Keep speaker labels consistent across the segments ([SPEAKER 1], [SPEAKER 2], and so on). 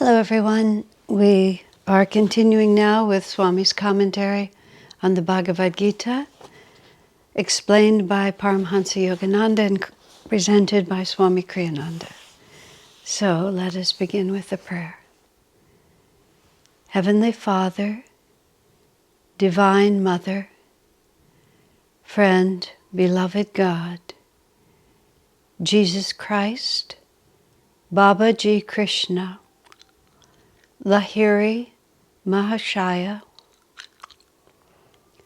[SPEAKER 1] Hello everyone. We are continuing now with Swami's commentary on the Bhagavad Gita, explained by Paramhansa Yogananda and presented by Swami Kriyananda. So let us begin with the prayer. Heavenly Father, Divine Mother, Friend, Beloved God, Jesus Christ, Babaji Krishna, Lahiri Mahashaya,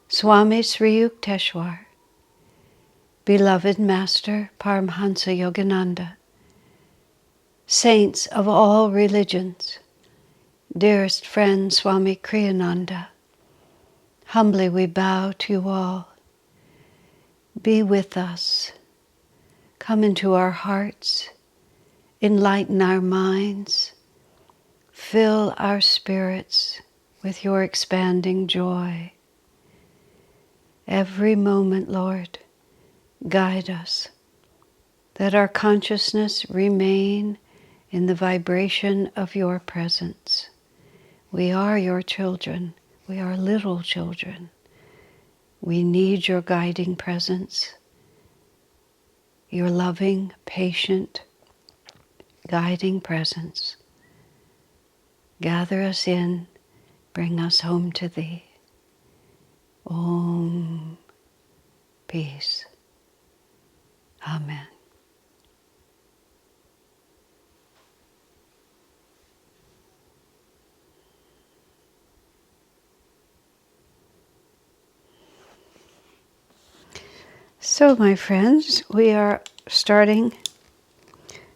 [SPEAKER 1] Swami Sri Yukteswar, Beloved Master Paramhansa Yogananda, Saints of all religions, dearest friend Swami Kriyananda, humbly we bow to you all. Be with us. Come into our hearts, enlighten our minds, fill our spirits with your expanding joy. Every moment, Lord, guide us, that our consciousness remain in the vibration of your presence. We are your children. We are little children. We need your guiding presence, your loving, patient, guiding presence. Gather us in, bring us home to thee. Om. Peace. Amen. So, my friends, we are starting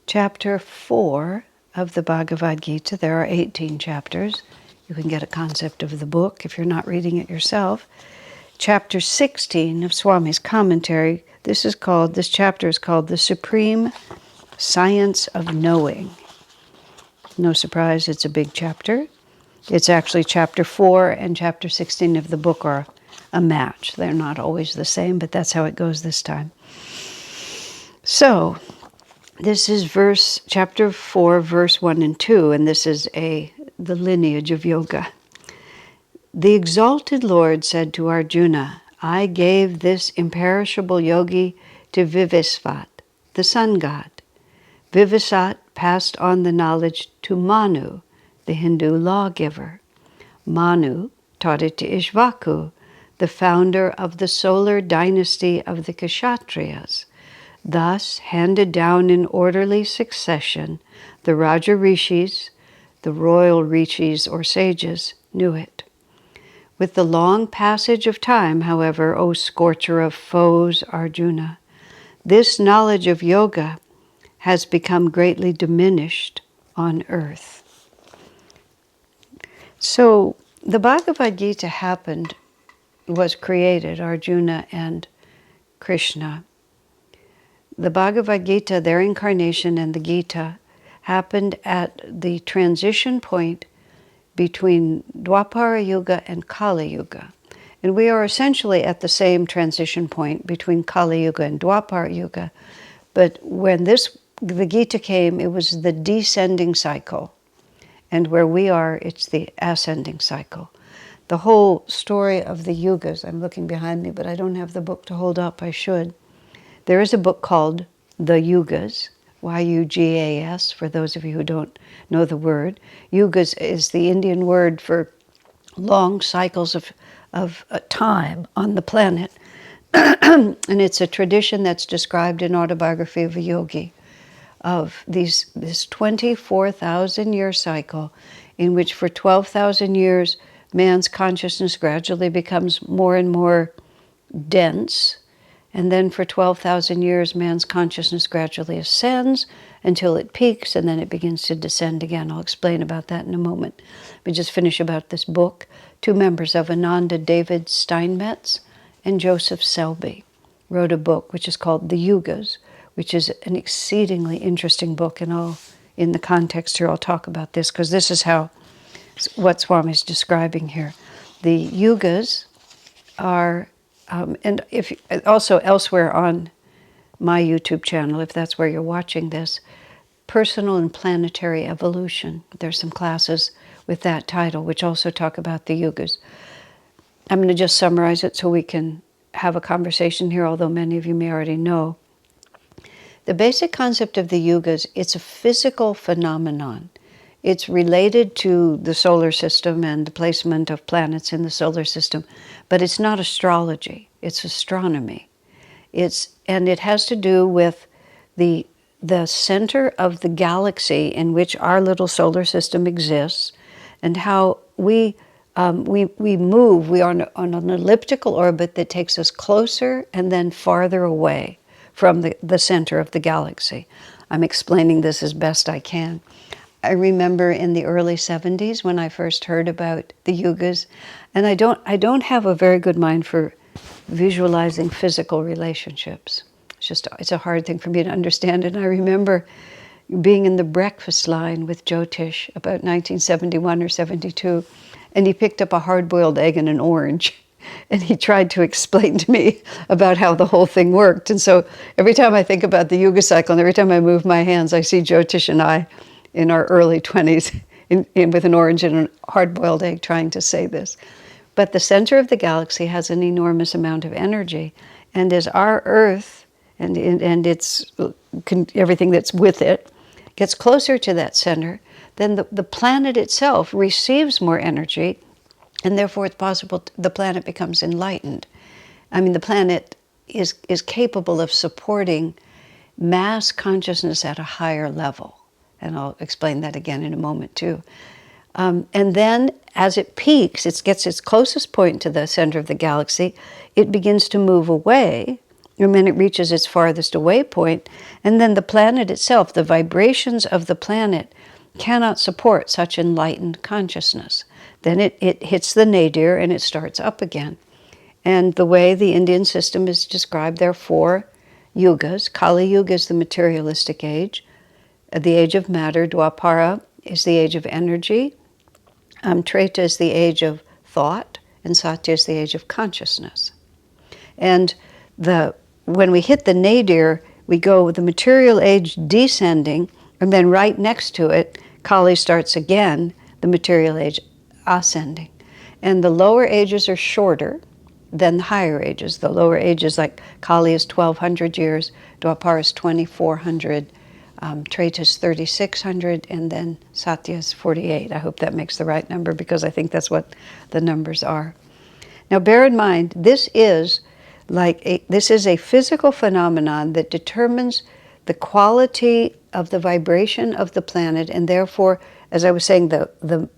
[SPEAKER 1] chapter 4 of the Bhagavad Gita. There are 18 chapters. You can get a concept of the book if you're not reading it yourself. Chapter 16 of Swami's commentary, this chapter is called The Supreme Science of Knowing. No surprise, it's a big chapter. It's actually chapter 4 and chapter 16 of the book are a match. They're not always the same, but that's how it goes this time. So, this is chapter 4, verse 1 and 2, and this is the lineage of yoga. The exalted Lord said to Arjuna, I gave this imperishable yogi to Vivasvat, the sun god. Vivasvat passed on the knowledge to Manu, the Hindu lawgiver. Manu taught it to Ishvaku, the founder of the solar dynasty of the Kshatriyas. Thus, handed down in orderly succession, the Raja Rishis, the royal rishis or sages, knew it. With the long passage of time, however, O scorcher of foes, Arjuna, this knowledge of yoga has become greatly diminished on earth. So, the Bhagavad Gita was created, Arjuna and Krishna. The Bhagavad Gita, their incarnation, and the Gita happened at the transition point between Dwapara Yuga and Kali Yuga. And we are essentially at the same transition point between Kali Yuga and Dwapara Yuga. But when the Gita came, it was the descending cycle. And where we are, it's the ascending cycle. The whole story of the yugas, I'm looking behind me, but I don't have the book to hold up, I should. There is a book called The Yugas, Y-U-G-A-S, for those of you who don't know the word. Yugas is the Indian word for long cycles of time on the planet. And it's a tradition that's described in Autobiography of a Yogi, of this 24,000-year cycle in which for 12,000 years man's consciousness gradually becomes more and more dense. And then for 12,000 years, man's consciousness gradually ascends until it peaks, and then it begins to descend again. I'll explain about that in a moment. We just finish about this book. Two members of Ananda, David Steinmetz and Joseph Selby, wrote a book which is called The Yugas, which is an exceedingly interesting book. And in the context here, I'll talk about this, because this is what Swami is describing here. The Yugas are... and if also elsewhere on my YouTube channel, if that's where you're watching this, Personal and Planetary Evolution. There's some classes with that title, which also talk about the yugas. I'm going to just summarize it so we can have a conversation here, although many of you may already know. The basic concept of the yugas, it's a physical phenomenon. It's related to the solar system and the placement of planets in the solar system, but it's not astrology, it's astronomy. And it has to do with the center of the galaxy in which our little solar system exists, and how we move. We are on an elliptical orbit that takes us closer and then farther away from the center of the galaxy. I'm explaining this as best I can. I remember in the early 70s when I first heard about the yugas, and I don't have a very good mind for visualizing physical relationships. It's a hard thing for me to understand. And I remember being in the breakfast line with Jyotish about 1971 or 72, and he picked up a hard-boiled egg and an orange, and he tried to explain to me about how the whole thing worked. And so every time I think about the yuga cycle, and every time I move my hands, I see Jyotish and I in our early 20s with an orange and a hard-boiled egg trying to say this. But the center of the galaxy has an enormous amount of energy, and as our Earth and its everything that's with it gets closer to that center, then the planet itself receives more energy, and therefore it's possible the planet becomes enlightened. I mean, the planet is capable of supporting mass consciousness at a higher level. And I'll explain that again in a moment too. And then as it peaks, it gets its closest point to the center of the galaxy, it begins to move away, and then it reaches its farthest away point, and then the planet itself, the vibrations of the planet cannot support such enlightened consciousness. Then it hits the nadir and it starts up again. And the way the Indian system is described, there are 4 yugas. Kali Yuga is the materialistic age. The age of matter. Dwapara is the age of energy. Treta is the age of thought, and Satya is the age of consciousness. And when we hit the nadir, we go with the material age descending, and then right next to it, Kali starts again, the material age ascending. And the lower ages are shorter than the higher ages. The lower ages, like Kali is 1,200 years, Dwapara is 2,400, Treta is 3,600, and then Satya is 48. I hope that makes the right number, because I think that's what the numbers are. Now bear in mind, this is a physical phenomenon that determines the quality of the vibration of the planet, and therefore, as I was saying,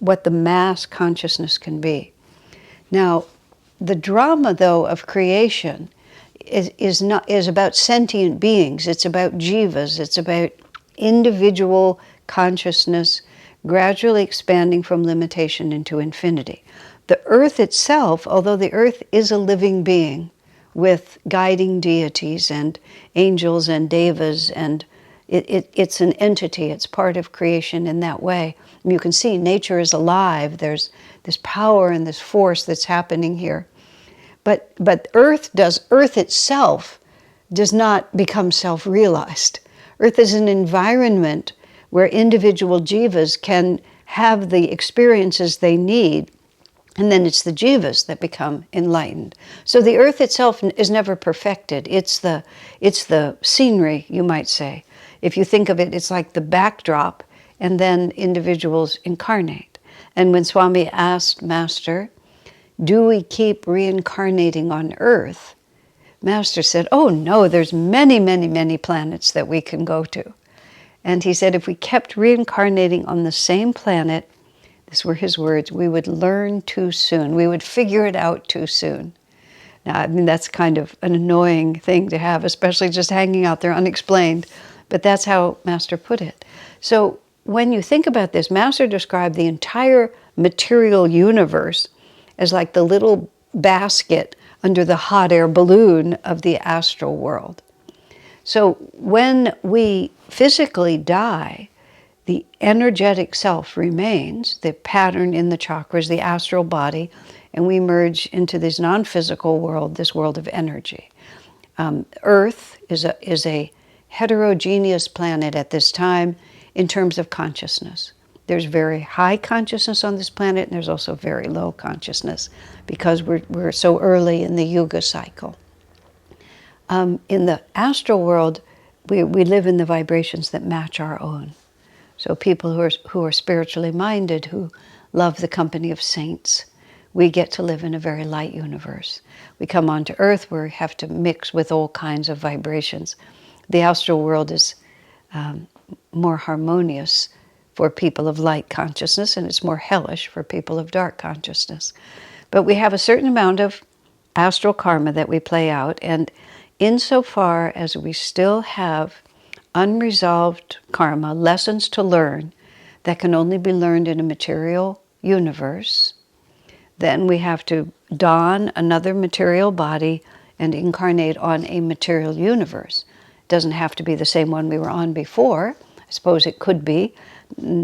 [SPEAKER 1] what the mass consciousness can be. Now, the drama, though, of creation is about sentient beings. It's about jivas. It's about individual consciousness gradually expanding from limitation into infinity. The earth itself, although the earth is a living being with guiding deities and angels and devas, and it's an entity, it's part of creation in that way. And you can see nature is alive. There's this power and this force that's happening here. But Earth itself does not become self-realized. Earth is an environment where individual jivas can have the experiences they need, and then it's the jivas that become enlightened. So the earth itself is never perfected. It's the scenery, you might say. If you think of it, it's like the backdrop, and then individuals incarnate. And when Swami asked Master, do we keep reincarnating on earth? Master said, oh no, there's many, many, many planets that we can go to. And he said, if we kept reincarnating on the same planet, these were his words, we would learn too soon. We would figure it out too soon. Now, I mean, that's kind of an annoying thing to have, especially just hanging out there unexplained. But that's how Master put it. So when you think about this, Master described the entire material universe as like the little basket under the hot air balloon of the astral world. So when we physically die, the energetic self remains, the pattern in the chakras, the astral body, and we merge into this non-physical world, this world of energy. Earth is a heterogeneous planet at this time. in terms of consciousness. There's very high consciousness on this planet, and there's also very low consciousness because we're so early in the yuga cycle. In the astral world, we live in the vibrations that match our own. So people who are spiritually minded, who love the company of saints, we get to live in a very light universe. We come onto Earth where we have to mix with all kinds of vibrations. The astral world is more harmonious for people of light consciousness, and it's more hellish for people of dark consciousness. But we have a certain amount of astral karma that we play out, and insofar as we still have unresolved karma, lessons to learn that can only be learned in a material universe, then we have to don another material body and incarnate on a material universe. It doesn't have to be the same one we were on before. I suppose it could be.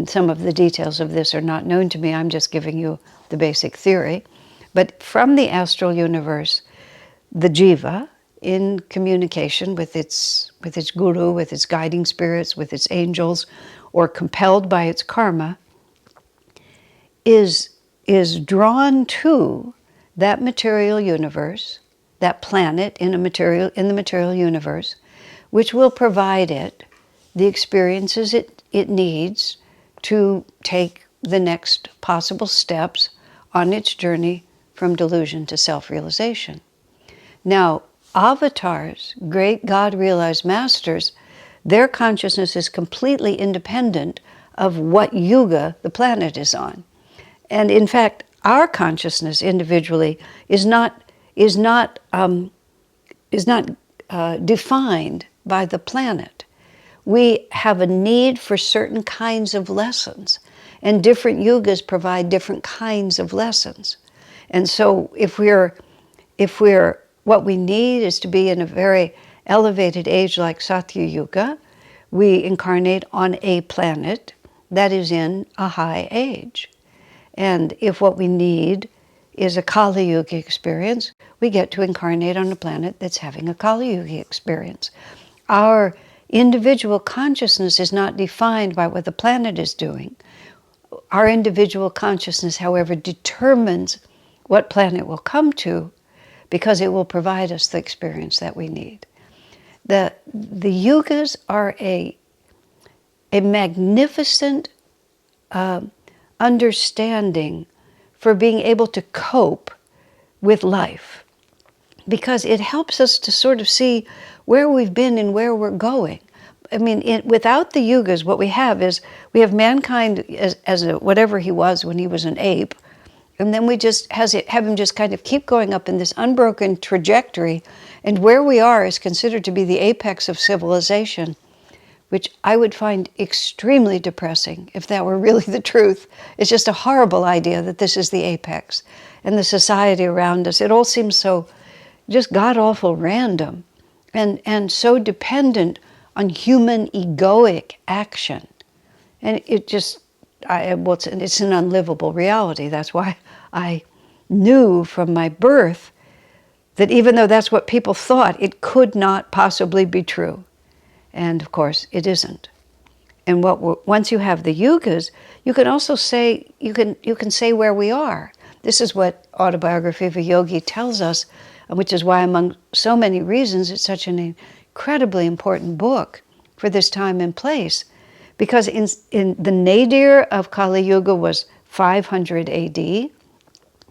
[SPEAKER 1] Some of the details of this are not known to me. I'm just giving you the basic theory. But from the astral universe, the jiva, in communication with its guru, with its guiding spirits, with its angels, or compelled by its karma, is drawn to that material universe, that planet in the material universe, which will provide it the experiences it needs to take the next possible steps on its journey from delusion to self-realization. Now, avatars, great God-realized masters, their consciousness is completely independent of what yuga the planet is on. And in fact, our consciousness individually is not defined by the planet. We have a need for certain kinds of lessons, and different yugas provide different kinds of lessons. And so if what we need is to be in a very elevated age like Satya Yuga, we incarnate on a planet that is in a high age. And if what we need is a Kali Yuga experience, we get to incarnate on a planet that's having a Kali Yuga experience. Our individual consciousness is not defined by what the planet is doing. Our individual consciousness, however, determines what planet we'll come to, because it will provide us the experience that we need. The yugas are a magnificent understanding for being able to cope with life, because it helps us to sort of see where we've been and where we're going. I mean, without the yugas, what we have is we have mankind as whatever he was when he was an ape, and then we just have him just kind of keep going up in this unbroken trajectory, and where we are is considered to be the apex of civilization, which I would find extremely depressing if that were really the truth. It's just a horrible idea that this is the apex. And the society around us, it all seems so just god-awful random and so dependent on human egoic action. And it's an unlivable reality. That's why I knew from my birth that even though that's what people thought, it could not possibly be true. And of course, it isn't. And once you have the yugas, you can also say, you can say where we are. This is what Autobiography of a Yogi tells us, which is why, among so many reasons, it's such an incredibly important book for this time and place. Because in the nadir of Kali Yuga was 500 AD.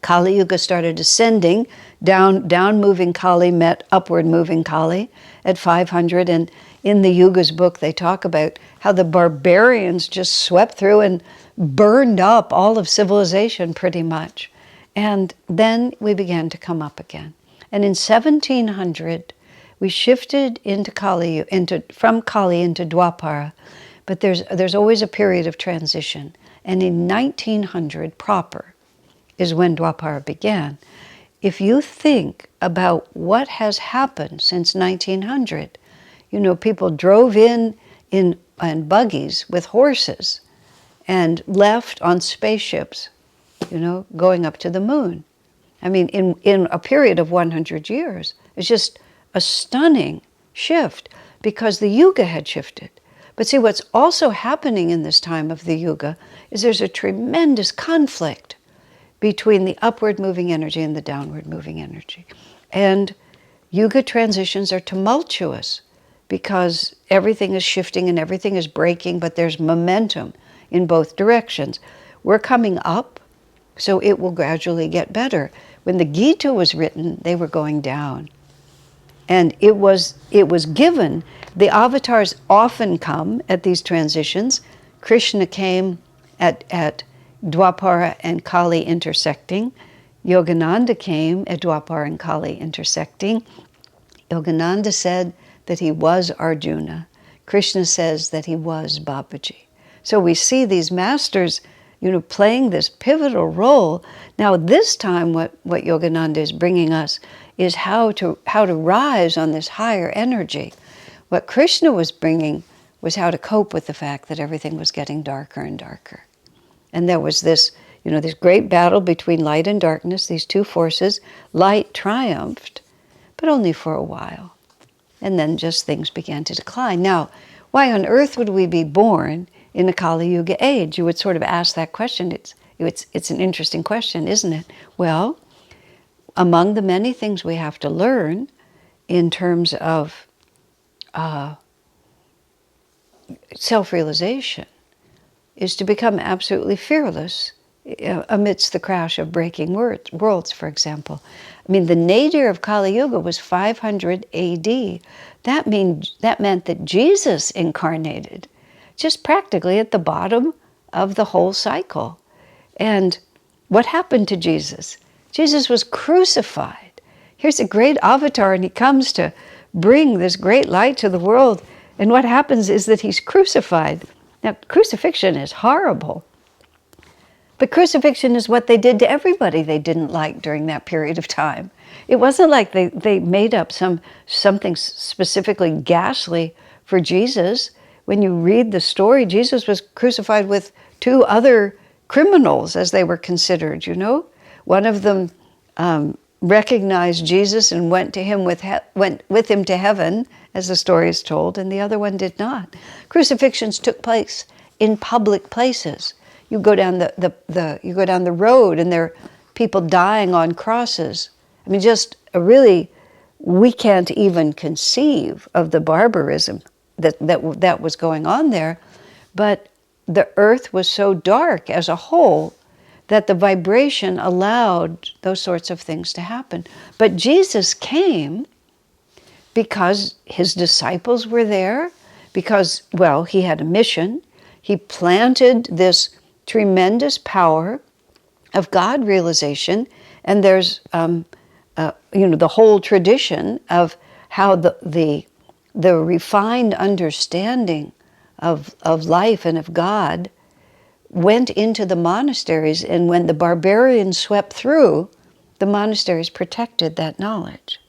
[SPEAKER 1] Kali Yuga started ascending, down moving Kali met upward moving Kali at 500, and in the Yugas book they talk about how the barbarians just swept through and burned up all of civilization pretty much. And then we began to come up again. And in 1700 we shifted into from Kali into Dwapara, but there's always a period of transition. And in 1900 proper is when Dwapara began. If you think about what has happened since 1900, people drove in buggies with horses and left on spaceships, going up to the moon. I mean, in a period of 100 years. It's just a stunning shift because the yuga had shifted. But see, what's also happening in this time of the Yuga is there's a tremendous conflict between the upward moving energy and the downward moving energy. And Yuga transitions are tumultuous because everything is shifting and everything is breaking, but there's momentum in both directions. We're coming up, so it will gradually get better. When the Gita was written, they were going down. And it was given, the avatars often come at these transitions. Krishna came at Dwapara and Kali intersecting. Yogananda came at Dwapara and Kali intersecting. Yogananda said that he was Arjuna. Krishna says that he was Babaji. So we see these masters, playing this pivotal role. Now this time what Yogananda is bringing us is how to rise on this higher energy. What Krishna was bringing was how to cope with the fact that everything was getting darker and darker. And there was this great battle between light and darkness, these two forces. Light triumphed, but only for a while. And then just things began to decline. Now, why on earth would we be born in a Kali Yuga age? You would sort of ask that question. It's an interesting question, isn't it? Well, among the many things we have to learn in terms of self-realization is to become absolutely fearless amidst the crash of breaking worlds, for example. I mean, the nadir of Kali Yuga was 500 AD. That meant that Jesus incarnated just practically at the bottom of the whole cycle. And what happened to Jesus? Jesus was crucified. Here's a great avatar, and he comes to bring this great light to the world. And what happens is that he's crucified. Now, crucifixion is horrible. But crucifixion is what they did to everybody they didn't like during that period of time. It wasn't like they made up something specifically ghastly for Jesus. When you read the story, Jesus was crucified with two other criminals, as they were considered, One of them recognized Jesus and went with him to heaven, as the story is told, and the other one did not. Crucifixions took place in public places. You go down the road, and there are people dying on crosses. I mean, we can't even conceive of the barbarism that was going on there. But the earth was so dark as a whole that the vibration allowed those sorts of things to happen. But Jesus came because his disciples were there, because, he had a mission. He planted this tremendous power of God realization, and there's the whole tradition of how the refined understanding of life and of God went into the monasteries, and when the barbarians swept through, the monasteries protected that knowledge.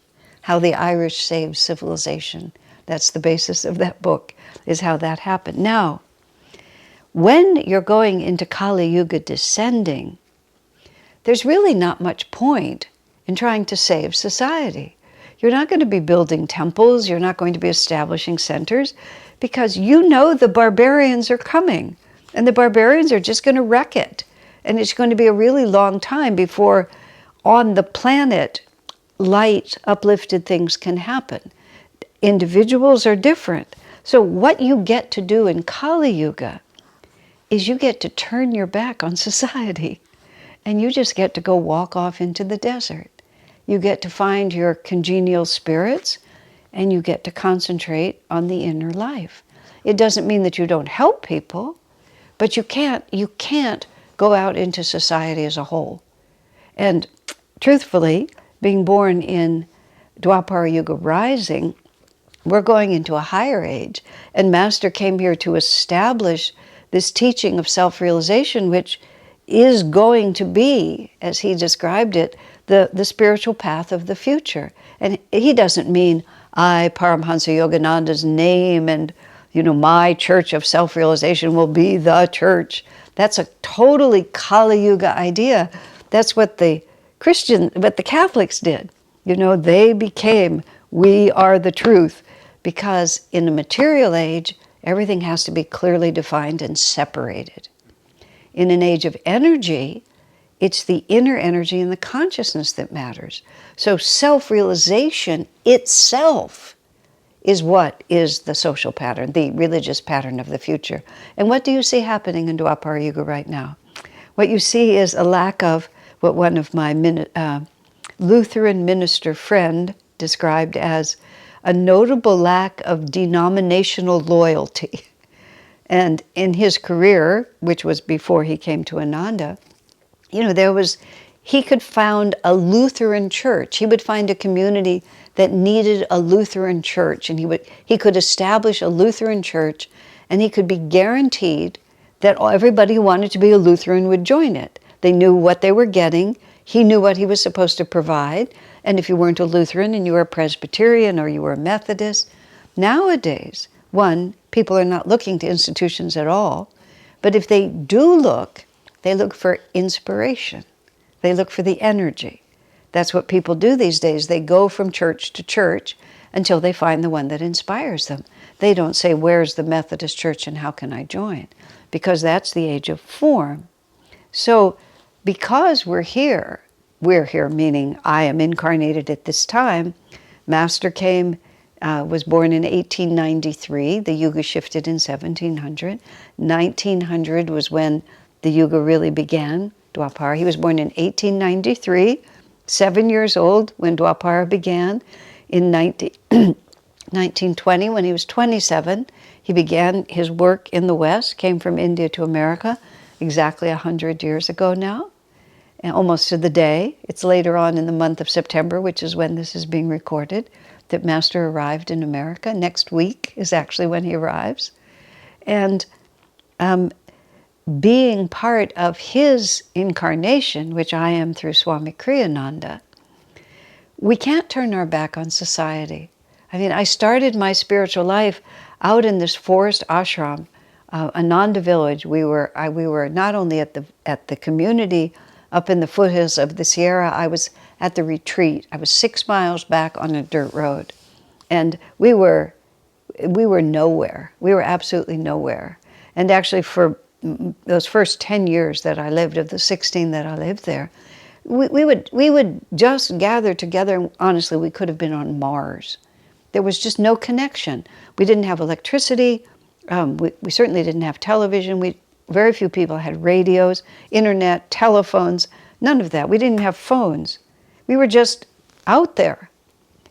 [SPEAKER 1] How the Irish saved civilization. That's the basis of that book, is how that happened. Now, when you're going into Kali Yuga descending, there's really not much point in trying to save society. You're not going to be building temples, you're not going to be establishing centers, because the barbarians are coming, and the barbarians are just going to wreck it. And it's going to be a really long time before on the planet light, uplifted things can happen. Individuals are different. So what you get to do in Kali Yuga is you get to turn your back on society, and you just get to go walk off into the desert. You get to find your congenial spirits, and you get to concentrate on the inner life. It doesn't mean that you don't help people, but you can't go out into society as a whole. And truthfully, being born in Dwapara Yuga rising, we're going into a higher age, and Master came here to establish this teaching of self-realization, which is going to be, as he described it, the spiritual path of the future. And he doesn't mean I, Paramhansa Yogananda's name, and my church of self-realization will be the church. That's a totally Kali Yuga idea. That's what the Catholics did. They became, we are the truth, because in the material age, Everything has to be clearly defined and separated. In an age of energy, it's the inner energy and the consciousness that matters. So self-realization itself is what is the social pattern, the religious pattern of the future. And what do you see happening in Dwapara Yuga right now? What you see is a lack of what one of my Lutheran minister friend described as a notable lack of denominational loyalty. And in his career, which was before he came to Ananda, he could found a Lutheran church. He would find a community that needed a Lutheran church, and he could establish a Lutheran church, and he could be guaranteed that everybody who wanted to be a Lutheran would join it. They knew what they were getting. He knew what he was supposed to provide. And if you weren't a Lutheran and you were a Presbyterian or you were a Methodist, nowadays, people are not looking to institutions at all, but if they do look, they look for inspiration. They look for the energy. That's what people do these days. They go from church to church until they find the one that inspires them. They don't say, where's the Methodist church and how can I join? Because that's the age of form. So because we're here meaning I am incarnated at this time. Master was born in 1893. The Yuga shifted in 1700. 1900 was when the Yuga really began, Dwapara. He was born in 1893, 7 years old when Dwapara began. In 1920, when he was 27, he began his work in the West, came from India to America, exactly 100 years ago now, and almost to the day. It's later on in the month of September, which is when this is being recorded, that Master arrived in America. Next week is actually when he arrives. And being part of his incarnation, which I am through Swami Kriyananda, we can't turn our back on society. I mean, I started my spiritual life out in this forest ashram, Ananda village. We were not only at the community up in the foothills of the Sierra, I was at the retreat. I was 6 miles back on a dirt road. And we were nowhere. We were absolutely nowhere. And actually for those first 10 years that I lived, of the 16 that I lived there, we would just gather together, and honestly, we could have been on Mars. There was just no connection. We didn't have electricity. We certainly didn't have television. Very few people had radios, internet, telephones, none of that. We didn't have phones. We were just out there.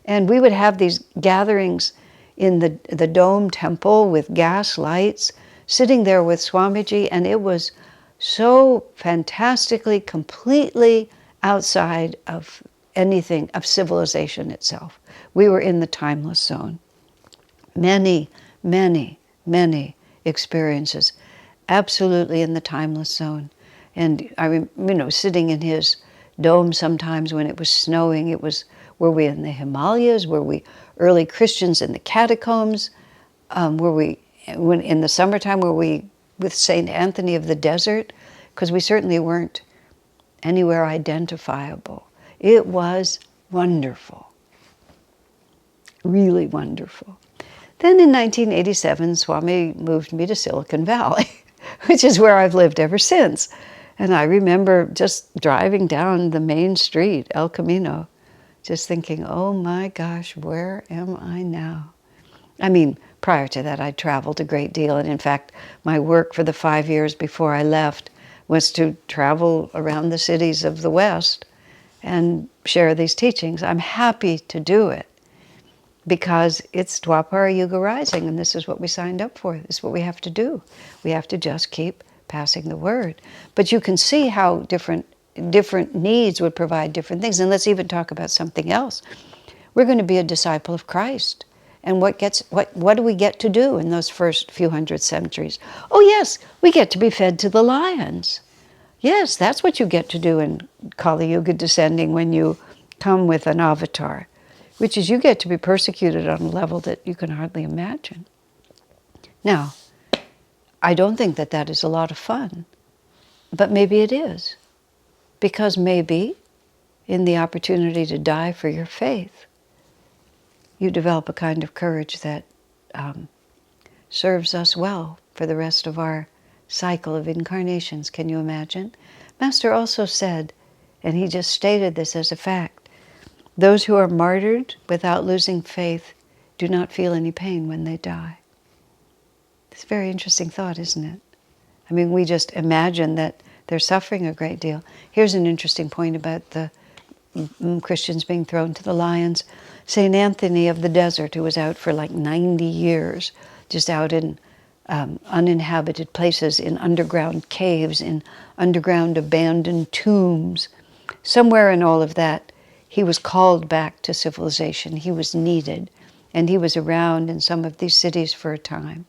[SPEAKER 1] And we would have these gatherings in the dome temple with gas lights, sitting there with Swamiji, and it was so fantastically, completely outside of anything, of civilization itself. We were in the timeless zone. Many, many, many experiences, absolutely in the timeless zone. And sitting in his dome sometimes when it was snowing, were we in the Himalayas? Were we early Christians in the catacombs? In the summertime, were we with St. Anthony of the Desert? Because we certainly weren't anywhere identifiable. It was wonderful, really wonderful. Then in 1987, Swami moved me to Silicon Valley, which is where I've lived ever since. And I remember just driving down the main street, El Camino, just thinking, oh my gosh, where am I now? I mean, prior to that, I traveled a great deal. And in fact, my work for the 5 years before I left was to travel around the cities of the West and share these teachings. I'm happy to do it because it's Dwapara Yuga rising, and this is what we signed up for. This is what we have to do. We have to just keep passing the word. But you can see how different needs would provide different things. And let's even talk about something else. We're going to be a disciple of Christ. And what do we get to do in those first few hundred centuries? Oh yes, we get to be fed to the lions. Yes, that's what you get to do in Kali Yuga descending when you come with an avatar, which is you get to be persecuted on a level that you can hardly imagine. Now, I don't think that is a lot of fun, but maybe it is, because maybe in the opportunity to die for your faith, you develop a kind of courage that serves us well for the rest of our cycle of incarnations. Can you imagine? Master also said, and he just stated this as a fact, those who are martyred without losing faith do not feel any pain when they die. It's a very interesting thought, isn't it? I mean, we just imagine that they're suffering a great deal. Here's an interesting point about the Christians being thrown to the lions. St. Anthony of the Desert, who was out for like 90 years, just out in uninhabited places, in underground caves, in underground abandoned tombs, somewhere in all of that, he was called back to civilization. He was needed, and he was around in some of these cities for a time.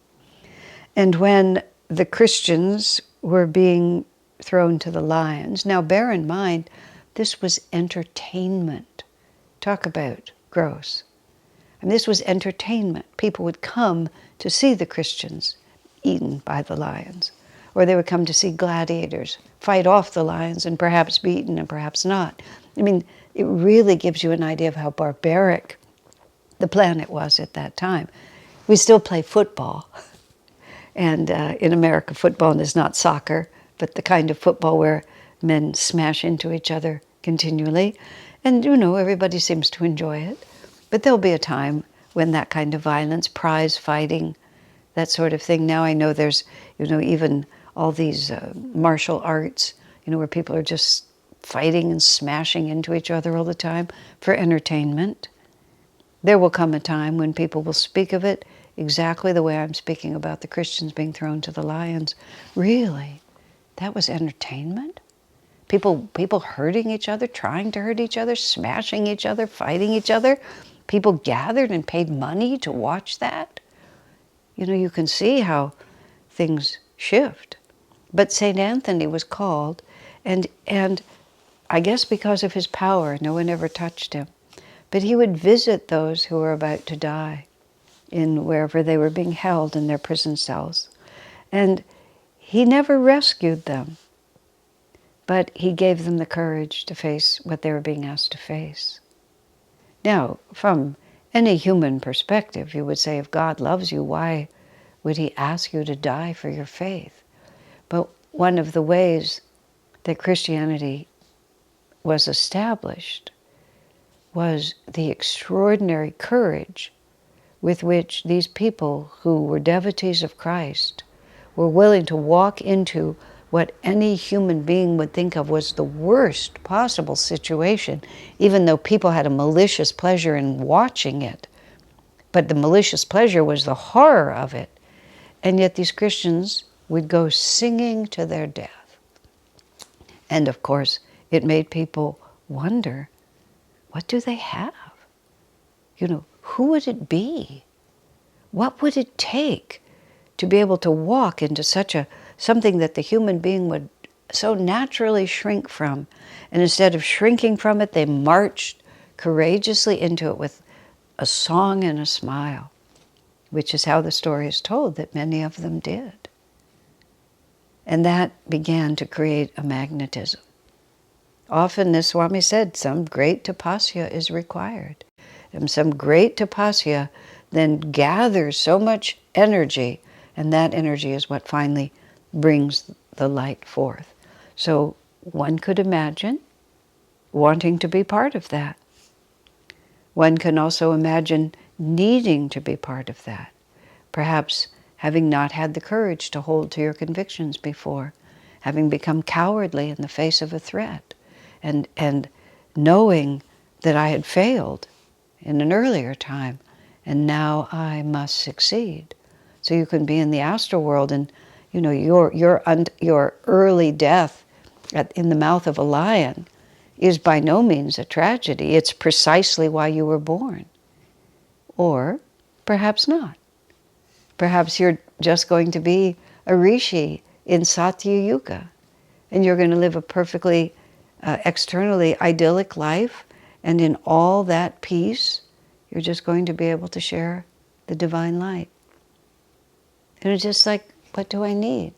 [SPEAKER 1] And when the Christians were being thrown to the lions, now bear in mind, this was entertainment. Talk about gross. And this was entertainment. People would come to see the Christians eaten by the lions. Or they would come to see gladiators fight off the lions and perhaps be eaten and perhaps not. I mean, it really gives you an idea of how barbaric the planet was at that time. We still play football. And in America, football is not soccer, but the kind of football where men smash into each other continually. And, you know, everybody seems to enjoy it. But there'll be a time when that kind of violence, prize fighting, that sort of thing. Now I know there's, you know, even all these martial arts, you know, where people are just fighting and smashing into each other all the time for entertainment. There will come a time when people will speak of it exactly the way I'm speaking about the Christians being thrown to the lions. Really? That was entertainment? People hurting each other, trying to hurt each other, smashing each other, fighting each other. People gathered and paid money to watch that. You know, you can see how things shift. But St. Anthony was called, and I guess because of his power, no one ever touched him. But he would visit those who were about to die in wherever they were being held in their prison cells. And he never rescued them, but he gave them the courage to face what they were being asked to face. Now, from any human perspective, you would say, if God loves you, why would he ask you to die for your faith? But one of the ways that Christianity was established was the extraordinary courage with which these people who were devotees of Christ were willing to walk into what any human being would think of was the worst possible situation, even though people had a malicious pleasure in watching it. But the malicious pleasure was the horror of it. And yet these Christians would go singing to their death. And of course, it made people wonder, what do they have? You know, who would it be? What would it take to be able to walk into something that the human being would so naturally shrink from? And instead of shrinking from it, they marched courageously into it with a song and a smile, which is how the story is told that many of them did. And that began to create a magnetism. Often, as Swami said, some great tapasya is required. And some great tapasya then gathers so much energy, and that energy is what finally brings the light forth. So one could imagine wanting to be part of that. One can also imagine needing to be part of that. Perhaps having not had the courage to hold to your convictions before, having become cowardly in the face of a threat, and knowing that I had failed in an earlier time, and now I must succeed. So you can be in the astral world, and you know your early death in the mouth of a lion is by no means a tragedy. It's precisely why you were born. Or perhaps not. Perhaps you're just going to be a rishi in Satya Yuga, and you're going to live a perfectly externally idyllic life, and in all that peace, you're just going to be able to share the divine light. And it's just like, what do I need?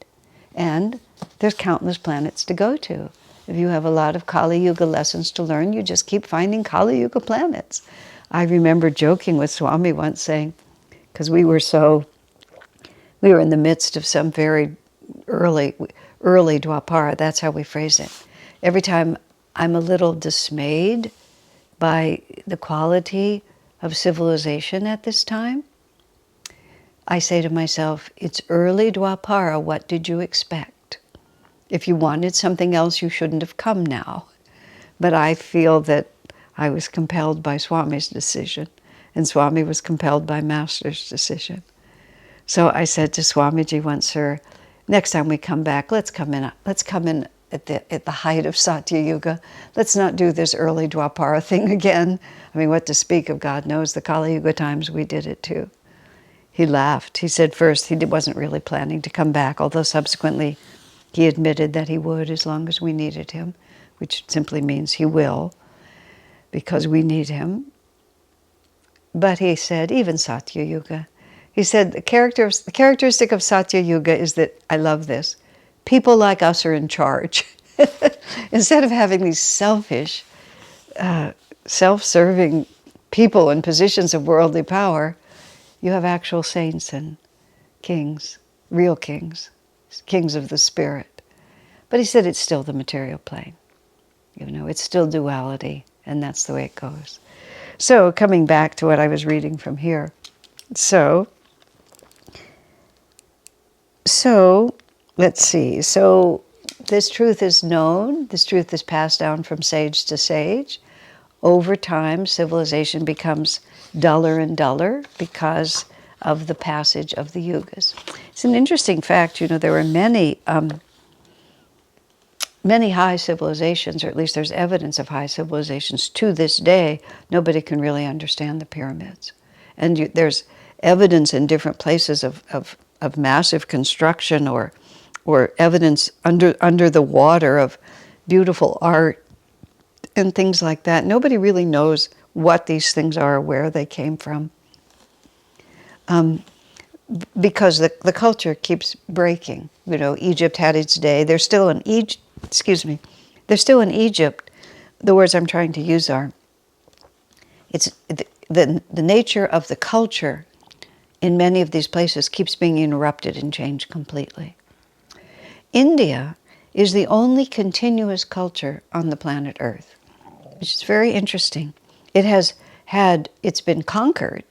[SPEAKER 1] And there's countless planets to go to. If you have a lot of Kali Yuga lessons to learn, you just keep finding Kali Yuga planets. I remember joking with Swami once saying, because we were so We were in the midst of some very early Dwapara. That's how we phrase it. Every time I'm a little dismayed by the quality of civilization at this time, I say to myself, it's early Dwapara, what did you expect? If you wanted something else, you shouldn't have come now. But I feel that I was compelled by Swami's decision, and Swami was compelled by Master's decision. So I said to Swamiji once, sir, next time we come back, let's come in at the height of Satya Yuga. Let's not do this early Dwapara thing again. I mean, what to speak of, God knows, the Kali Yuga times we did it too. He laughed. He said first he wasn't really planning to come back, although subsequently he admitted that he would as long as we needed him, which simply means he will, because we need him. But he said, even Satya Yuga, he said, the characteristic of Satya Yuga is that, I love this, people like us are in charge. Instead of having these selfish, self-serving people in positions of worldly power, you have actual saints and kings, real kings, kings of the spirit. But he said it's still the material plane. You know, it's still duality, and that's the way it goes. So, coming back to what I was reading from here. So, let's see. So, this truth is known. This truth is passed down from sage to sage. Over time, civilization becomes duller and duller because of the passage of the yugas. It's an interesting fact, you know, there were many high civilizations, or at least there's evidence of high civilizations. To this day, nobody can really understand the pyramids. And there's evidence in different places of massive construction or evidence under the water of beautiful art and things like that. Nobody really knows what these things are, where they came from, because the culture keeps breaking. You know, Egypt had its day. They're still in Egypt. They're still in Egypt. The words I'm trying to use are, it's the nature of the culture in many of these places keeps being interrupted and changed completely. India is the only continuous culture on the planet Earth, which is very interesting. It's been conquered,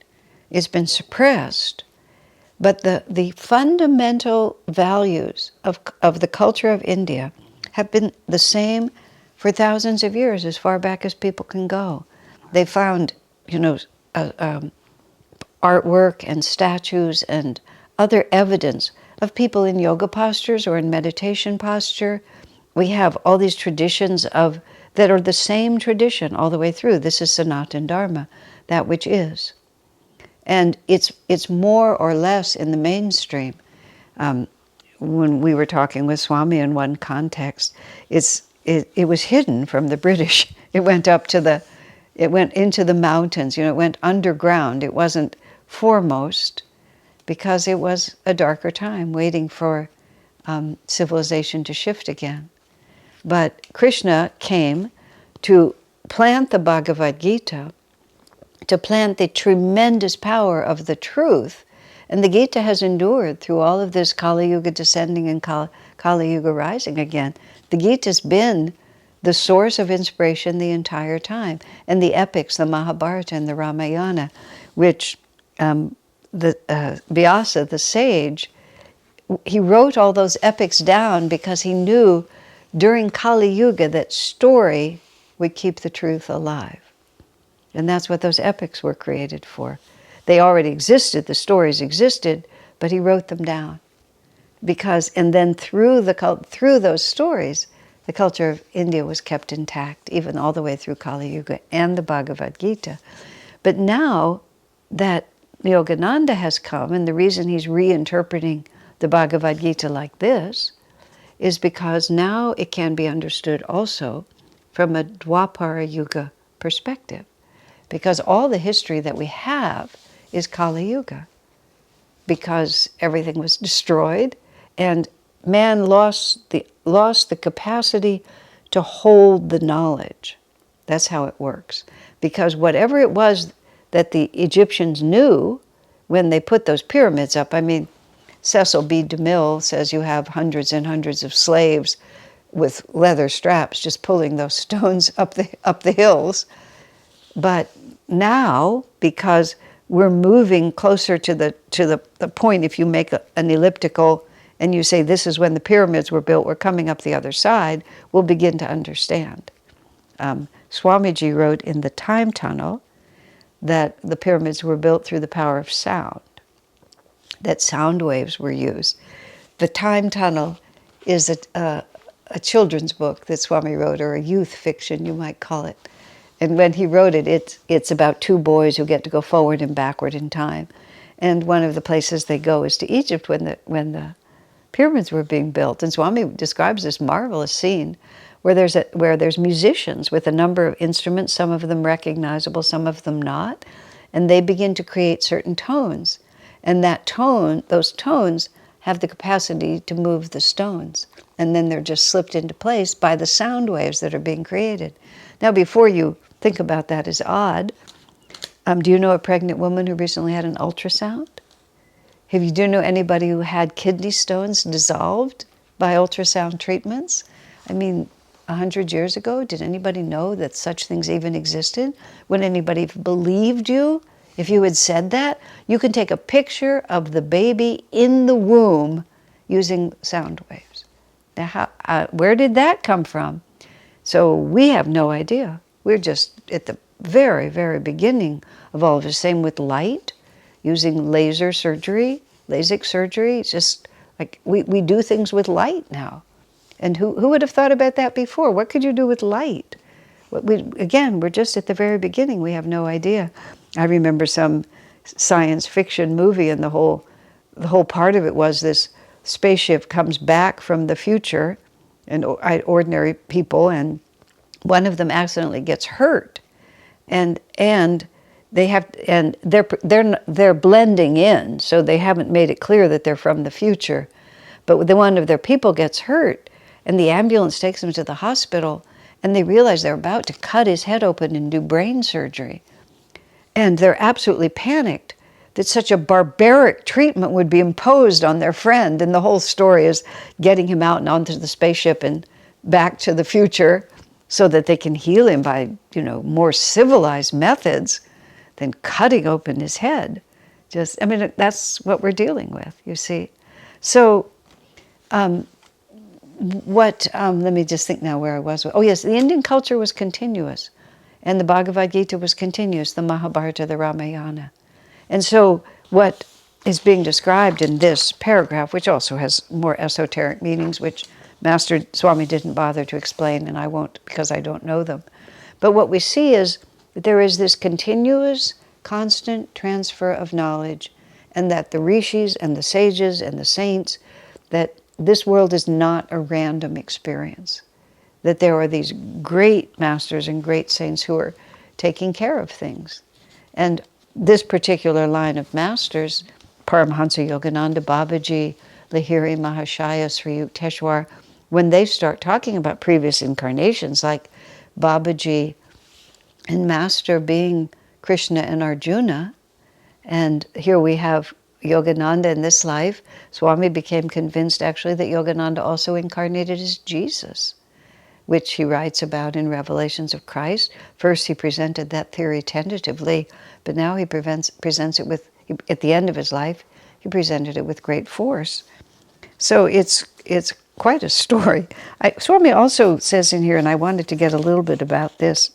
[SPEAKER 1] it's been suppressed, but the fundamental values of the culture of India have been the same for thousands of years, as far back as people can go. They found, you know, artwork and statues and other evidence of people in yoga postures or in meditation posture. We have all these traditions that are the same tradition all the way through. This is Sanatana Dharma, that which is. And it's more or less in the mainstream. When we were talking with Swami in one context, it was hidden from the British. It went into the mountains, you know, it went underground. It wasn't foremost because it was a darker time waiting for civilization to shift again. But Krishna came to plant the Bhagavad Gita, to plant the tremendous power of the truth. And the Gita has endured through all of this Kali Yuga descending and Kali Yuga rising again. The Gita's been the source of inspiration the entire time. And the epics, the Mahabharata and the Ramayana, which Vyasa, the sage, he wrote all those epics down because he knew during Kali Yuga that story would keep the truth alive. And that's what those epics were created for. They already existed, the stories existed, but he wrote them down. And then through those stories, the culture of India was kept intact, even all the way through Kali Yuga and the Bhagavad Gita. But now that Yogananda has come, and the reason he's reinterpreting the Bhagavad Gita like this is because now it can be understood also from a Dwapara Yuga perspective. Because all the history that we have is Kali Yuga. Because everything was destroyed and man lost the capacity to hold the knowledge. That's how it works. Because whatever it was that the Egyptians knew when they put those pyramids up, I mean, Cecil B. DeMille says you have hundreds and hundreds of slaves with leather straps just pulling those stones up the hills. But now, because we're moving closer to the point, if you make an elliptical and you say this is when the pyramids were built, we're coming up the other side, we'll begin to understand. Swamiji wrote in The Time Tunnel that the pyramids were built through the power of sound, that sound waves were used. The Time Tunnel is a children's book that Swami wrote, or a youth fiction, you might call it. And when he wrote it, it's about two boys who get to go forward and backward in time. And one of the places they go is to Egypt when the pyramids were being built. And Swami describes this marvelous scene where there's musicians with a number of instruments, some of them recognizable, some of them not, and they begin to create certain tones. And those tones have the capacity to move the stones. And then they're just slipped into place by the sound waves that are being created. Now, before you think about that as odd, do you know a pregnant woman who recently had an ultrasound? Do you know anybody who had kidney stones dissolved by ultrasound treatments? I mean, 100 years ago, did anybody know that such things even existed? Would anybody have believed you if you had said that? You can take a picture of the baby in the womb using sound waves. Now, where did that come from? So we have no idea. We're just at the very, very beginning of all of this. Same with light, using laser surgery, LASIK surgery. It's just like we do things with light now. And who would have thought about that before? What could you do with light? Again, we're just at the very beginning. We have no idea. I remember some science fiction movie, and the whole part of it was this spaceship comes back from the future, and ordinary people, and one of them accidentally gets hurt, and they're blending in, so they haven't made it clear that they're from the future. But one of their people gets hurt, and the ambulance takes him to the hospital, and they realize they're about to cut his head open and do brain surgery. And they're absolutely panicked that such a barbaric treatment would be imposed on their friend. And the whole story is getting him out and onto the spaceship and back to the future so that they can heal him by, more civilized methods than cutting open his head. That's what we're dealing with, you see. So, let me just think now where I was. Oh yes, the Indian culture was continuous, and the Bhagavad Gita was continuous, the Mahabharata, the Ramayana. And so what is being described in this paragraph, which also has more esoteric meanings, which Master Swami didn't bother to explain, and I won't because I don't know them. But what we see is that there is this continuous, constant transfer of knowledge, and that the rishis and the sages and the saints, that this world is not a random experience, that there are these great masters and great saints who are taking care of things. And this particular line of masters, Paramahansa Yogananda, Babaji, Lahiri Mahashaya, Sri Yukteswar, when they start talking about previous incarnations, like Babaji and Master being Krishna and Arjuna, and here we have Yogananda in this life, Swami became convinced actually that Yogananda also incarnated as Jesus, which he writes about in Revelations of Christ. First he presented that theory tentatively, but now he presents it with, at the end of his life, he presented it with great force. So it's quite a story. Swami also says in here, and I wanted to get a little bit about this,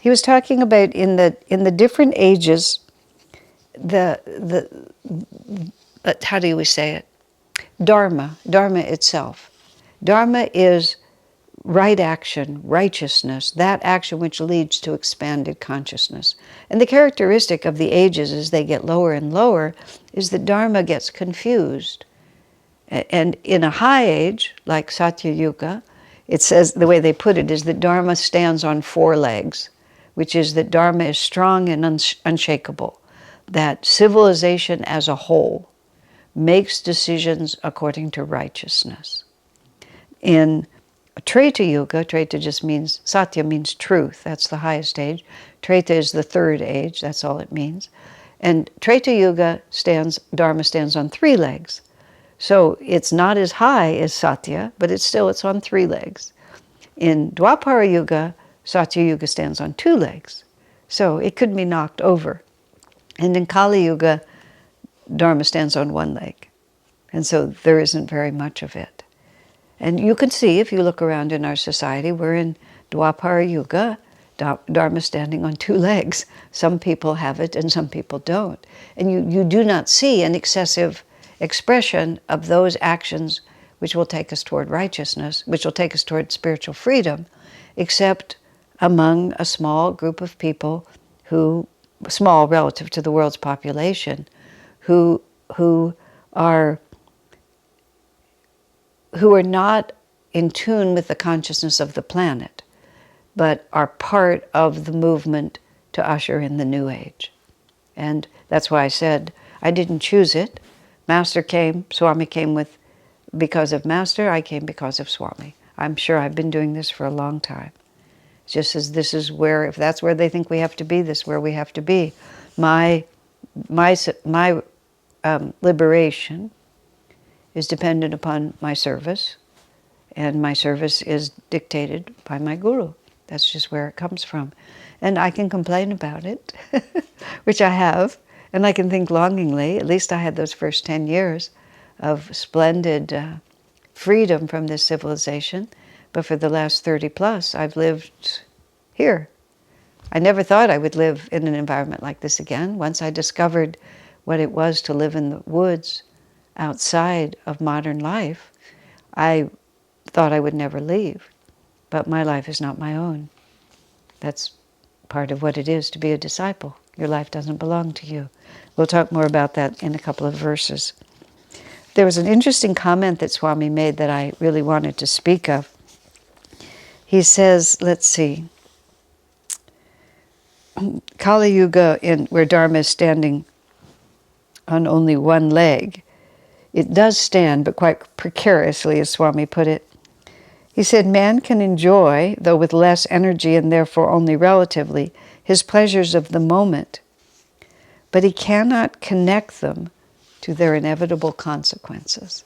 [SPEAKER 1] he was talking about in the different ages, how do we say it? Dharma itself. Dharma is right action, righteousness, that action which leads to expanded consciousness. And the characteristic of the ages as they get lower and lower is that Dharma gets confused. And in a high age, like Satya Yuga, it says, the way they put it is that Dharma stands on 4 legs, which is that Dharma is strong and unshakable, that civilization as a whole makes decisions according to righteousness. In Treta Yuga, Treta just means, Satya means truth, that's the highest age. Treta is the 3rd age, that's all it means. And Treta Yuga Dharma stands on 3 legs. So it's not as high as Satya, but it's on 3 legs. In Dwapara Yuga, Satya Yuga stands on 2 legs. So it could be knocked over. And in Kali Yuga, Dharma stands on 1 leg. And so there isn't very much of it. And you can see, if you look around in our society, we're in Dwapara Yuga, Dharma standing on 2 legs. Some people have it and some people don't. And you do not see an excessive expression of those actions which will take us toward righteousness, which will take us toward spiritual freedom, except among a small group of people who, small relative to the world's population, who are not in tune with the consciousness of the planet, but are part of the movement to usher in the New Age. And that's why I said I didn't choose it. Master came, Swami came because of Master, I came because of Swami. I'm sure I've been doing this for a long time. Just as this is where, if that's where they think we have to be, this is where we have to be. My liberation is dependent upon my service, and my service is dictated by my guru. That's just where it comes from. And I can complain about it, which I have, and I can think longingly. At least I had those first 10 years of splendid freedom from this civilization, but for the last 30 plus, I've lived here. I never thought I would live in an environment like this again. Once I discovered what it was to live in the woods outside of modern life, I thought I would never leave. But my life is not my own. That's part of what it is to be a disciple. Your life doesn't belong to you. We'll talk more about that in a couple of verses. There was an interesting comment that Swami made that I really wanted to speak of. He says, let's see, Kali Yuga, where Dharma is standing on only 1 leg, it does stand, but quite precariously, as Swami put it. He said, man can enjoy, though with less energy and therefore only relatively, his pleasures of the moment, but he cannot connect them to their inevitable consequences.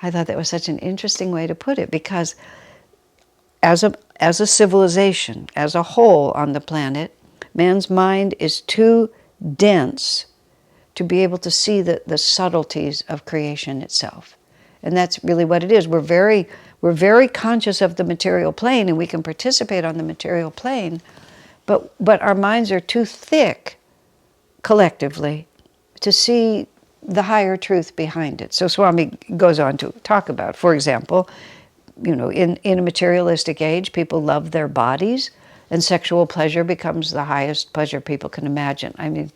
[SPEAKER 1] I thought that was such an interesting way to put it, because as a civilization, as a whole on the planet, man's mind is too dense to be able to see the subtleties of creation itself. And that's really what it is. We're very conscious of the material plane, and we can participate on the material plane, but our minds are too thick collectively to see the higher truth behind it. So Swami goes on to talk about, for example, in a materialistic age, people love their bodies, and sexual pleasure becomes the highest pleasure people can imagine. I mean,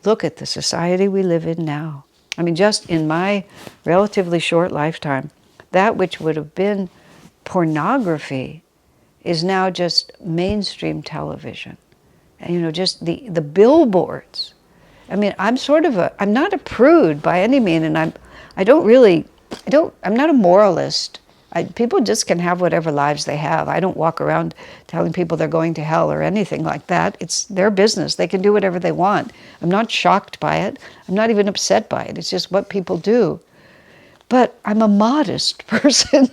[SPEAKER 1] look at the society we live in now. I mean, just in my relatively short lifetime, that which would have been pornography is now just mainstream television. And, just the billboards. I mean, I'm not a prude by any means, and I'm not a moralist. People just can have whatever lives they have. I don't walk around telling people they're going to hell or anything like that. It's their business. They can do whatever they want. I'm not shocked by it. I'm not even upset by it. It's just what people do. But I'm a modest person,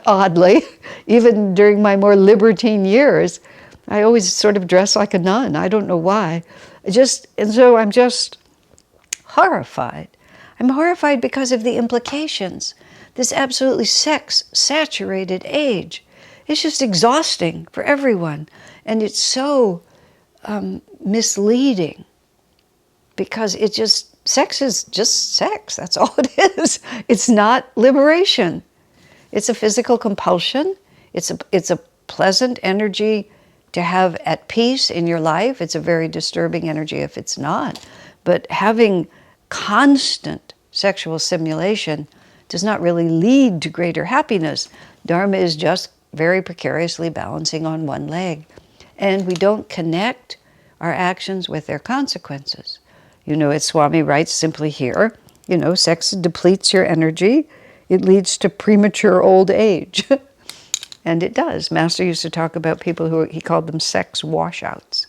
[SPEAKER 1] oddly. Even during my more libertine years, I always sort of dress like a nun. I don't know why. And so I'm just horrified. I'm horrified because of the implications. This absolutely sex-saturated age. It's just exhausting for everyone. And it's so misleading, because sex is just sex. That's all it is. It's not liberation. It's a physical compulsion. It's a pleasant energy to have at peace in your life. It's a very disturbing energy if it's not. But having constant sexual stimulation does not really lead to greater happiness. Dharma is just very precariously balancing on 1 leg. And we don't connect our actions with their consequences. As Swami writes simply here, sex depletes your energy. It leads to premature old age. And it does. Master used to talk about people he called them sex washouts,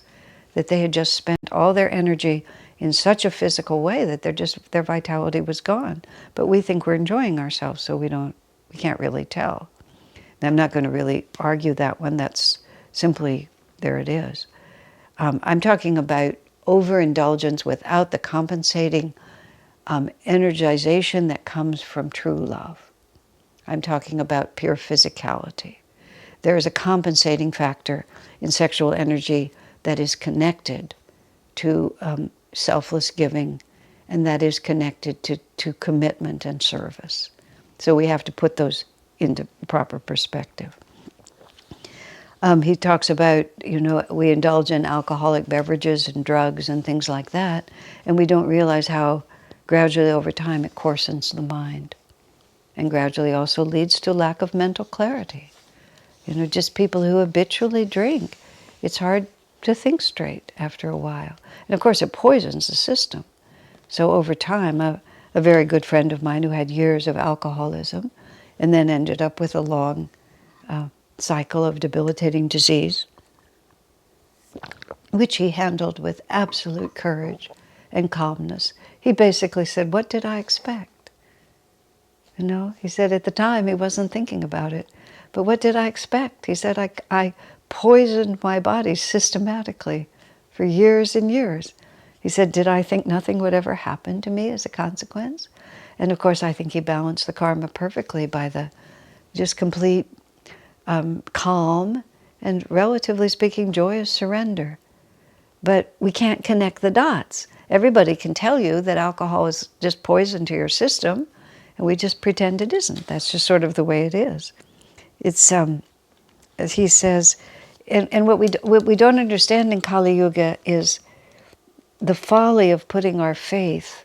[SPEAKER 1] that they had just spent all their energy in such a physical way that their vitality was gone. But we think we're enjoying ourselves, so we can't really tell. And I'm not going to really argue that one. That's simply, there it is. I'm talking about overindulgence without the compensating energization that comes from true love. I'm talking about pure physicality. There is a compensating factor in sexual energy that is connected to selfless giving, and that is connected to commitment and service. So we have to put those into proper perspective. He talks about, we indulge in alcoholic beverages and drugs and things like that, and we don't realize how gradually over time it coarsens the mind, and gradually also leads to lack of mental clarity. Just people who habitually drink, it's hard to think straight after a while. And of course it poisons the system. So over time, a very good friend of mine who had years of alcoholism and then ended up with a long cycle of debilitating disease, which he handled with absolute courage and calmness. He basically said, "What did I expect?" He said at the time he wasn't thinking about it, but what did I expect? He said, I poisoned my body systematically for years and years. He said, did I think nothing would ever happen to me as a consequence? And of course, I think he balanced the karma perfectly by the just complete calm and, relatively speaking, joyous surrender. But we can't connect the dots. Everybody can tell you that alcohol is just poison to your system, and we just pretend it isn't. That's just sort of the way it is. It's, as he says, and what we don't understand in Kali Yuga is the folly of putting our faith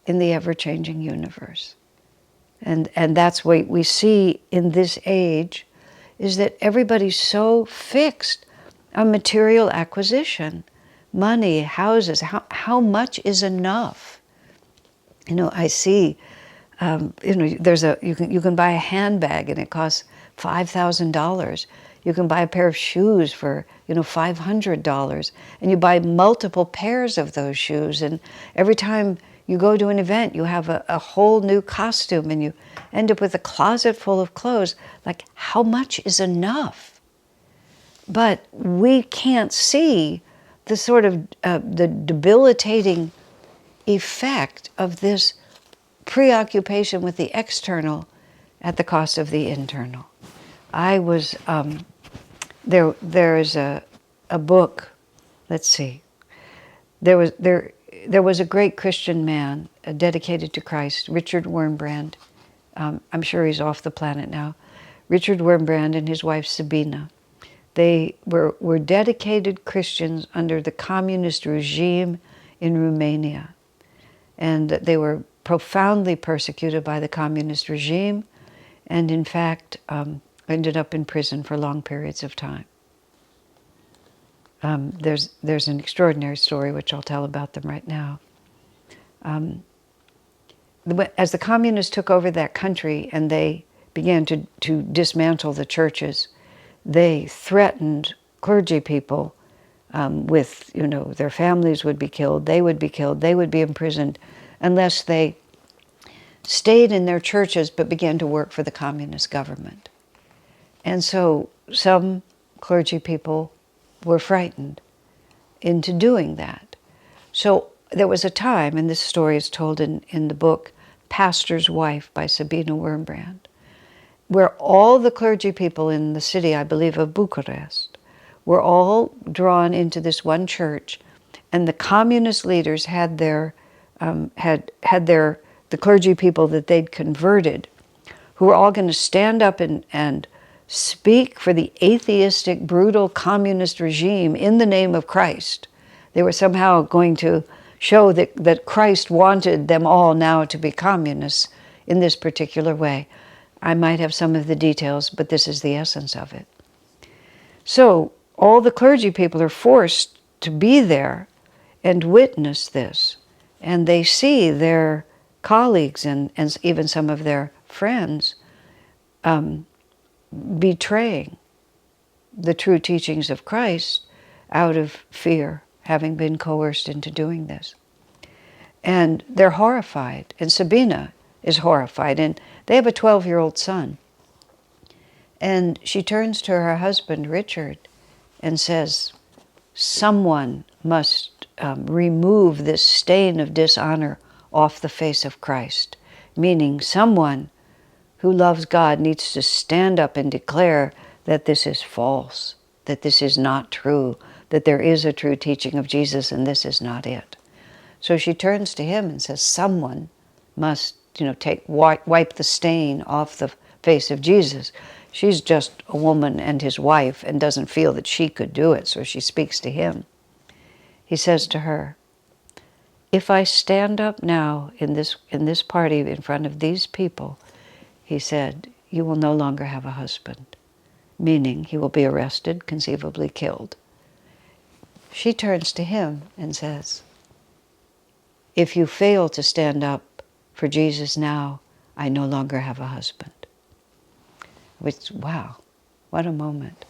[SPEAKER 1] in the ever-changing universe. And that's what we see in this age, is that everybody's so fixed on material acquisition, money, houses, how much is enough? I see, you can buy a handbag and it costs $5,000. You can buy a pair of shoes for, $500, and you buy multiple pairs of those shoes, and every time you go to an event, you have a whole new costume, and you end up with a closet full of clothes. Like, how much is enough? But we can't see the sort of the debilitating effect of this preoccupation with the external at the cost of the internal. I was there is a book. Let's see. There was a great Christian man dedicated to Christ, Richard Wurmbrand. I'm sure he's off the planet now. Richard Wurmbrand and his wife Sabina. They were dedicated Christians under the communist regime in Romania, and they were profoundly persecuted by the communist regime, and in fact ended up in prison for long periods of time. There's an extraordinary story which I'll tell about them right now. As the communists took over that country and they began to dismantle the churches, they threatened clergy people with, their families would be killed, they would be imprisoned unless they stayed in their churches but began to work for the communist government. And so some clergy people were frightened into doing that. So there was a time, and this story is told in the book Pastor's Wife by Sabina Wurmbrand, where all the clergy people in the city, I believe, of Bucharest, were all drawn into this one church, and the communist leaders had the clergy people that they'd converted, who were all going to stand up and speak for the atheistic, brutal communist regime in the name of Christ. They were somehow going to show that Christ wanted them all now to be communists in this particular way. I might have some of the details, but this is the essence of it. So all the clergy people are forced to be there and witness this. And they see their colleagues and even some of their friends betraying the true teachings of Christ out of fear, having been coerced into doing this. And they're horrified. And Sabina is horrified. And they have a 12-year-old son. And she turns to her husband, Richard, and says, someone must remove this stain of dishonor off the face of Christ. Meaning someone who loves God needs to stand up and declare that this is false, that this is not true, that there is a true teaching of Jesus and this is not it. So she turns to him and says, someone must, wipe the stain off the face of Jesus. She's just a woman and his wife and doesn't feel that she could do it, so she speaks to him. He says to her, if I stand up now in this party in front of these people, he said, you will no longer have a husband, meaning he will be arrested, conceivably killed. She turns to him and says, if you fail to stand up for Jesus now, I no longer have a husband. Which, wow, what a moment.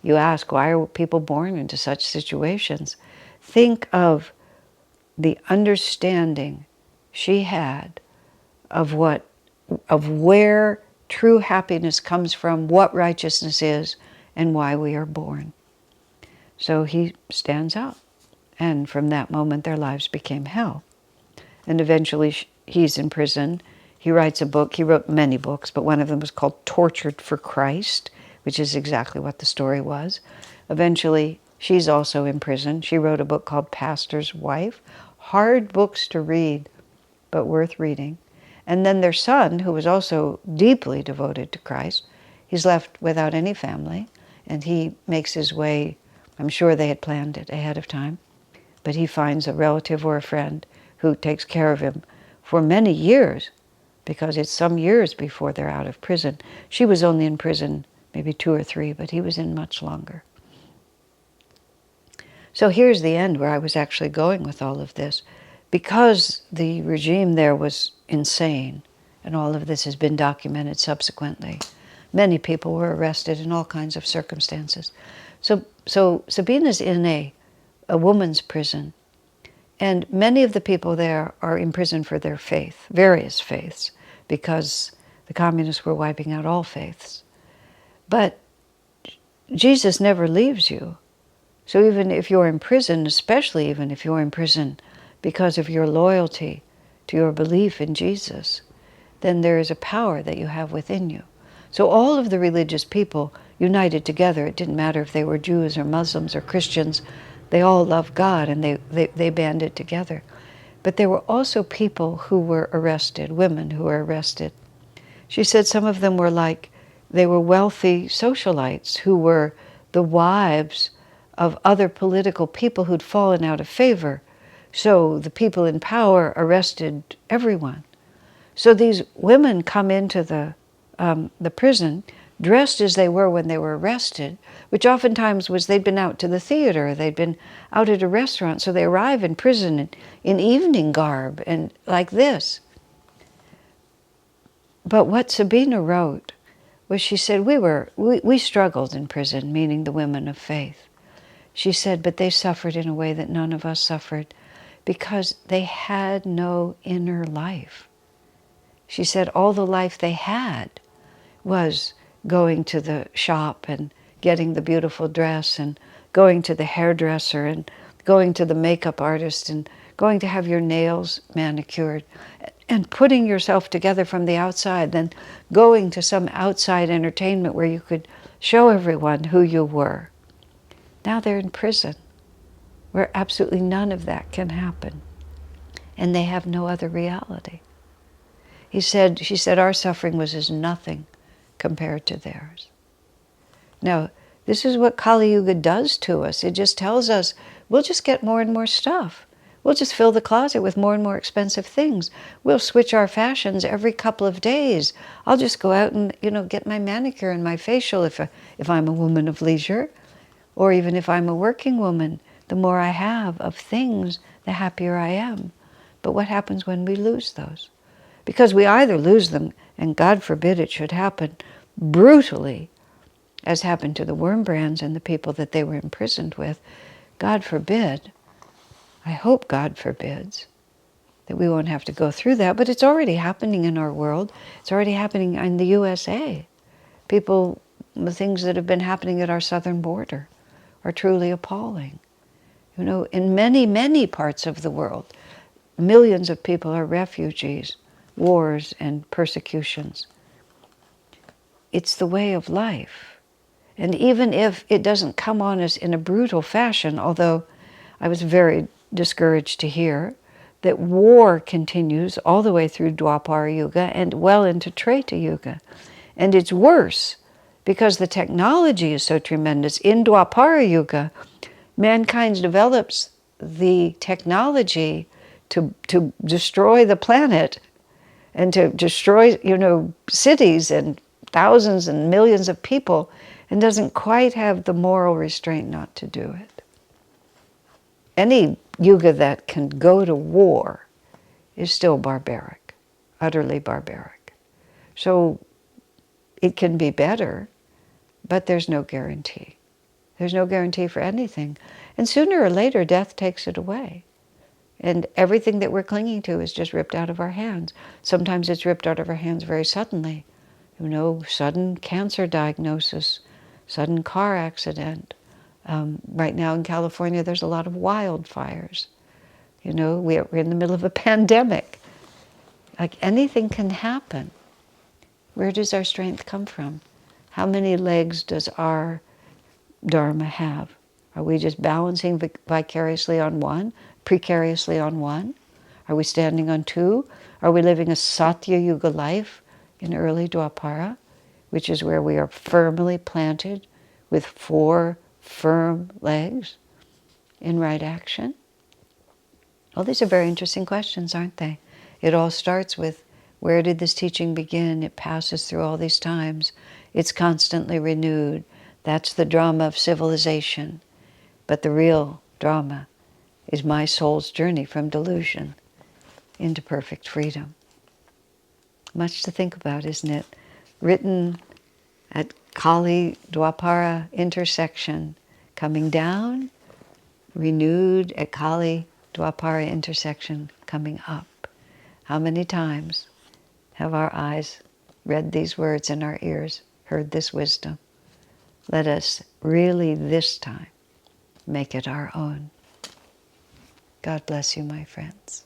[SPEAKER 1] You ask, why are people born into such situations? Think of the understanding she had of where true happiness comes from, what righteousness is, and why we are born. So he stands up, and from that moment their lives became hell. And eventually he's in prison. He writes a book. He wrote many books, but one of them was called Tortured for Christ, which is exactly what the story was. Eventually, she's also in prison. She wrote a book called Pastor's Wife. Hard books to read, but worth reading. And then their son, who was also deeply devoted to Christ, he's left without any family, and he makes his way. I'm sure they had planned it ahead of time, but he finds a relative or a friend who takes care of him for many years, because it's some years before they're out of prison. She was only in prison maybe 2 or 3, but he was in much longer. So here's the end where I was actually going with all of this. Because the regime there was insane, and all of this has been documented subsequently, many people were arrested in all kinds of circumstances. So Sabina's in a woman's prison, and many of the people there are imprisoned for their faith, various faiths, because the communists were wiping out all faiths. But Jesus never leaves you. So even if you're in prison, especially even if you're in prison because of your loyalty to your belief in Jesus, then there is a power that you have within you. So all of the religious people united together, it didn't matter if they were Jews or Muslims or Christians, they all loved God and they banded together. But there were also people who were arrested, women who were arrested. She said some of them were they were wealthy socialites who were the wives of other political people who'd fallen out of favor. So the people in power arrested everyone. So these women come into the prison dressed as they were when they were arrested, which oftentimes was they'd been out to the theater, they'd been out at a restaurant, so they arrive in prison in evening garb and like this. But what Sabina wrote was, she said, we struggled in prison, meaning the women of faith. She said, but they suffered in a way that none of us suffered because they had no inner life. She said all the life they had was going to the shop and getting the beautiful dress and going to the hairdresser and going to the makeup artist and going to have your nails manicured and putting yourself together from the outside, then going to some outside entertainment where you could show everyone who you were. Now they're in prison where absolutely none of that can happen, and they have no other reality. She said, our suffering was as nothing compared to theirs. Now, this is what Kali Yuga does to us. It just tells us, we'll just get more and more stuff. We'll just fill the closet with more and more expensive things. We'll switch our fashions every couple of days. I'll just go out and, get my manicure and my facial if I'm a woman of leisure, or even if I'm a working woman. The more I have of things, the happier I am. But what happens when we lose those? Because we either lose them, and God forbid it should happen brutally, as happened to the Wormbrands and the people that they were imprisoned with. God forbid, I hope God forbids, that we won't have to go through that, but it's already happening in our world. It's already happening in the USA. People, the things that have been happening at our southern border are truly appalling. You know, in many, many parts of the world, millions of people are refugees, wars and persecutions. It's the way of life. And even if it doesn't come on us in a brutal fashion, although I was very discouraged to hear that war continues all the way through Dwapara Yuga and well into Treta Yuga. And it's worse because the technology is so tremendous. In Dwapara Yuga, mankind develops the technology to destroy the planet and to destroy, cities and thousands and millions of people, and doesn't quite have the moral restraint not to do it. Any yuga that can go to war is still barbaric, utterly barbaric. So it can be better, but there's no guarantee. There's no guarantee for anything. And sooner or later, death takes it away. And everything that we're clinging to is just ripped out of our hands. Sometimes it's ripped out of our hands very suddenly. Sudden cancer diagnosis, sudden car accident. Right now in California, there's a lot of wildfires. We're in the middle of a pandemic. Like anything can happen. Where does our strength come from? How many legs does our Dharma have? Are we just balancing vicariously on one, precariously on one? Are we standing on two? Are we living a Satya Yuga life in early Dwapara, which is where we are firmly planted with 4 firm legs in right action? Well, these are very interesting questions, aren't they? It all starts with, where did this teaching begin? It passes through all these times. It's constantly renewed. That's the drama of civilization. But the real drama is my soul's journey from delusion into perfect freedom. Much to think about, isn't it? Written at Kali Dwapara intersection, coming down, renewed at Kali Dwapara intersection, coming up. How many times have our eyes read these words and our ears heard this wisdom? Let us really this time make it our own. God bless you, my friends.